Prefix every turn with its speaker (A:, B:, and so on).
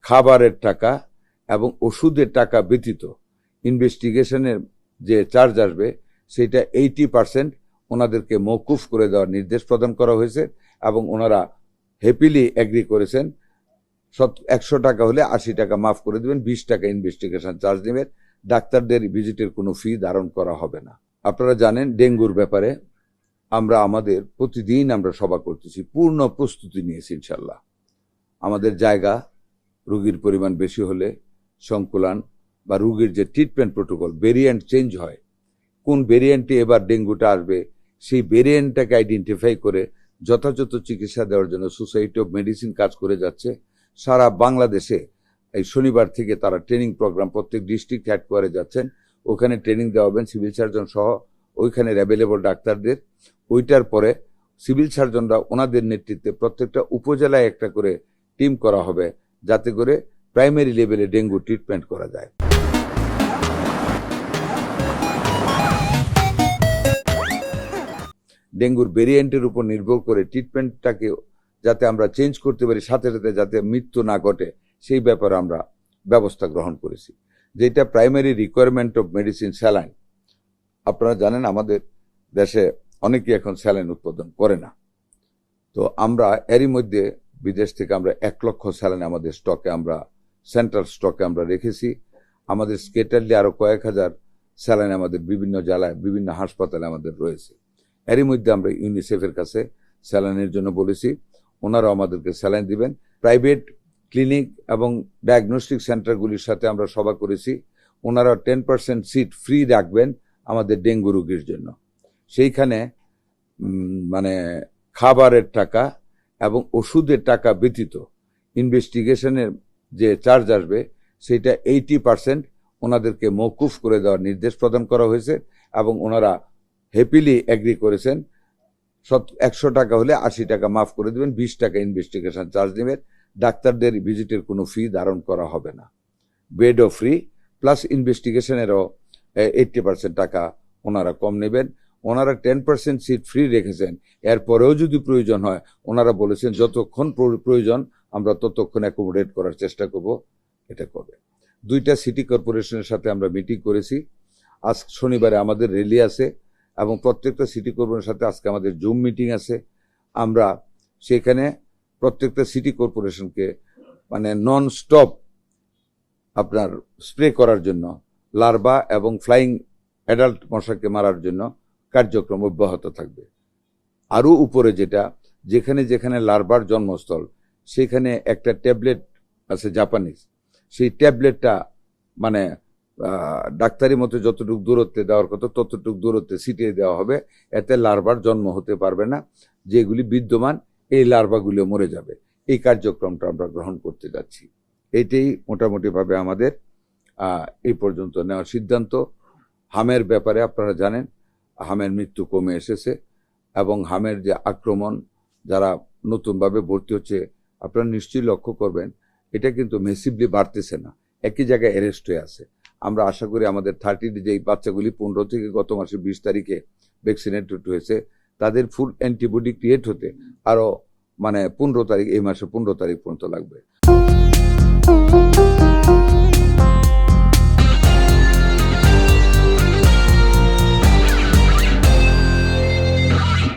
A: খাবারের টাকা এবং ওষুধের টাকা ব্যতীত ইনভেস্টিগেশনের যে চার্জ আসবে সেটা 80% ওনাদেরকে মওকুফ করে দেওয়ার নির্দেশ প্রদান করা হয়েছে এবং ওনারা হ্যাপিলি এগ্রি করেছেন। 100 টাকা হলে 80 টাকা মাফ করে দেবেন, 20 টাকা ইনভেস্টিগেশন চার্জ নেবেন। ডাক্তারদের ভিজিটের কোনো ফি ধারণ করা হবে না। আপনারা জানেন ডেঙ্গুর ব্যাপারে আমরা আমাদের প্রতিদিন আমরা সভা করতেছি, পূর্ণ প্রস্তুতি নিয়েছি ইনশাল্লাহ। আমাদের জায়গা, রোগীর পরিমাণ বেশি হলে সংকুলান বা রোগীর যে ট্রিটমেন্ট প্রোটোকল, ভেরিয়েন্ট চেঞ্জ হয়, কোন ভেরিয়েন্টে এবার ডেঙ্গুটা আসবে সেই ভেরিয়েন্টটাকে আইডেন্টিফাই করে যথাযথ চিকিৎসা দেওয়ার জন্য সোসাইটি অফ মেডিসিন কাজ করে যাচ্ছে। সারা বাংলাদেশে এই শনিবার থেকে তারা ট্রেনিং প্রোগ্রাম প্রত্যেক ডিস্ট্রিক্ট হেডকোয়ার্টারে যাচ্ছেন, ওখানে ট্রেনিং দেওয়া হবেন সিভিল সার্জন সহ ওইখানের অ্যাভেলেবল ডাক্তারদের। ওইটার পরে সিভিল সার্জনরা ওনাদের নেতৃত্বে প্রত্যেকটা উপজেলায় একটা করে টিম করা হবে যাতে করে প্রাইমারি লেভেলে ডেঙ্গু ট্রিটমেন্ট করা যায়। ডেঙ্গুর ভেরিয়েন্টের উপর নির্ভর করে ট্রিটমেন্টটাকে যাতে আমরা চেঞ্জ করতে পারি, সাথে সাথে যাতে মৃত্যু না ঘটে সেই ব্যাপারে আমরা ব্যবস্থা গ্রহণ করেছি। যেটা primary requirement of medicine saline, আপনারা জানেন আমাদের দেশে অনেকেই এখন স্যালাইন উৎপাদন করে না। তো আমরা এরই মধ্যে বিদেশ থেকে আমরা 1 লক্ষ স্যালাইন আমাদের স্টকে, আমরা সেন্ট্রাল স্টকে আমরা রেখেছি। আমাদের স্কেটারলি আরো কয়েক হাজার স্যালাইন আমাদের বিভিন্ন জেলায় বিভিন্ন হাসপাতালে আমাদের রয়েছে। এরই মধ্যে আমরা ইউনিসেফের কাছে স্যালাইনের জন্য বলেছি, ওনারাও আমাদেরকে স্যালাইন দিবেন। প্রাইভেট ক্লিনিক এবং ডায়াগনস্টিক সেন্টারগুলির সাথে আমরা সভা করেছি, ওনারা 10% সিট ফ্রি রাখবেন আমাদের ডেঙ্গু রোগীর জন্য। সেইখানে মানে খাবারের টাকা এবং ওষুধের টাকা ব্যতীত ইনভেস্টিগেশনের যে চার্জ আসবে সেটা 80% ওনাদেরকে মওকুফ করে দেওয়ার নির্দেশ প্রদান করা হয়েছে এবং ওনারা হ্যাপিলি এগ্রি করেছেন। 100 টাকা হলে 80 টাকা মাফ করে দেবেন, 20 টাকা ইনভেস্টিগেশন চার্জ নেবেন। ডাক্তারদের ভিজিটের কোনো ফি ধারণ করা হবে না। বেডও ফ্রি, প্লাস ইনভেস্টিগেশনেরও 80% টাকা ওনারা কম নেবেন। ওনারা 10% সিট ফ্রি রেখেছেন, এরপরেও যদি প্রয়োজন হয় ওনারা বলেছেন যতক্ষণ প্রয়োজন আমরা ততক্ষণ অ্যাকোমোডেট করার চেষ্টা করব, এটা করবে। 2টা সিটি কর্পোরেশনের সাথে আমরা মিটিং করেছি। আজ শনিবারে আমাদের র্যালি আছে এবং প্রত্যেকটা সিটি কর্পোরেশনের সাথে আজকে আমাদের জুম মিটিং আছে। আমরা সেখানে প্রত্যেকটা সিটি কর্পোরেশনকে মানে নন স্টপ আপনার স্প্রে করার জন্য, লার্ভা এবং ফ্লাইং অ্যাডাল্ট মশাকে মারার জন্য কার্যক্রম অব্যাহত থাকবে। আরও উপরে যেখানে যেখানে লার্ভার জন্মস্থল সেখানে একটা ট্যাবলেট আছে জাপানিজ, সেই ট্যাবলেটটা মানে ডাক্তারি মতে যতটুকু দূরত্বে দেওয়ার কথা ততটুকু দূরত্বে ছিটিয়ে দেওয়া হবে, এতে লার্ভার জন্ম হতে পারবে না। যেগুলি বিদ্যমান এই লার্ভাগুলো মরে যাবে। এই কার্যক্রমটা আমরা গ্রহণ করতে যাচ্ছি। এটাই মোটামুটিভাবে আমাদের এই পর্যন্ত নেওয়ার সিদ্ধান্ত। হামের ব্যাপারে আপনারা জানেন হামের মৃত্যু কমে এসেছে এবং হামের যে আক্রমণ যারা নতুনভাবে ভর্তি হচ্ছে আপনারা নিশ্চয়ই লক্ষ্য করবেন, এটা কিন্তু মেসিভলি বাড়তেছে না, একই জায়গায় অ্যারেস্ট হয়ে আছে। আমরা আশা করি আমাদের 30 যেই বাচ্চাগুলি 15 থেকে গত মাসের 20 তারিখে ভ্যাকসিনেটেড হয়েছে তাদের ফুল অ্যান্টিবডি ক্রিয়েট হতে আরো মানে 15 তারিখ, এই মাসে 15 তারিখ পর্যন্ত লাগবে।